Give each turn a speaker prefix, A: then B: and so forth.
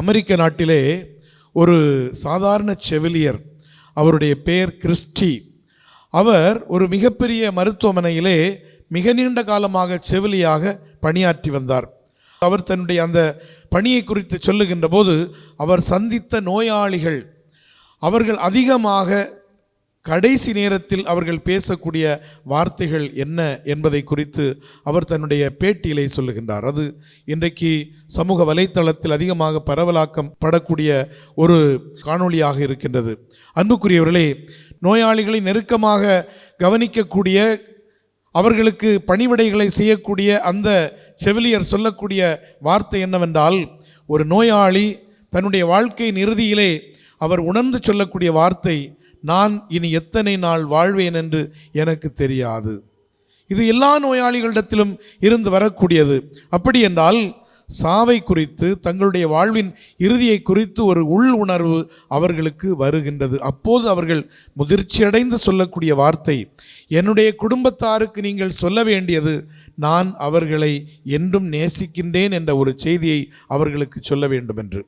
A: அமெரிக்க நாட்டிலே ஒரு சாதாரண செவிலியர், அவருடைய பெயர் கிறிஸ்டி. அவர் ஒரு மிகப்பெரிய மருத்துவமனையிலே மிக நீண்ட காலமாக செவிலியாக பணியாற்றி வந்தார். அவர் தன்னுடைய அந்த பணியை குறித்து சொல்லுகின்ற போது, அவர் சந்தித்த நோயாளிகள், அவர்கள் அதிகமாக கடைசி நேரத்தில் அவர்கள் பேசக்கூடிய வார்த்தைகள் என்ன என்பதை குறித்து அவர் தன்னுடைய பேட்டியிலே சொல்லுகின்றார். அது இன்றைக்கு சமூக வலைத்தளத்தில் அதிகமாக பரவலாக்கம் படக்கூடிய ஒரு காணொளியாக இருக்கின்றது. அன்புக்குரியவர்களே, நோயாளிகளை நெருக்கமாக கவனிக்கக்கூடிய, அவர்களுக்கு பணிவிடைகளை செய்யக்கூடிய அந்த செவிலியர் சொல்லக்கூடிய வார்த்தை என்னவென்றால், ஒரு நோயாளி தன்னுடைய வாழ்க்கையின் இறுதியிலே அவர் உணர்ந்து சொல்லக்கூடிய வார்த்தை, நான் இனி எத்தனை நாள் வாழ்வேன் என்று எனக்கு தெரியாது. இது எல்லா நோயாளிகளிடத்திலும் இருந்து வரக்கூடியது. அப்படி என்றால் சாவை குறித்து, தங்களுடைய வாழ்வின் இறுதியை குறித்து ஒரு உள் உணர்வு அவர்களுக்கு வருகின்றது. அப்போது அவர்கள் முதிர்ச்சியடைந்து சொல்லக்கூடிய வார்த்தை, என்னுடைய குடும்பத்தாருக்கு நீங்கள் சொல்ல வேண்டியது, நான் அவர்களை என்றும் நேசிக்கின்றேன் என்ற ஒரு செய்தியை அவர்களுக்கு சொல்ல வேண்டும் என்று.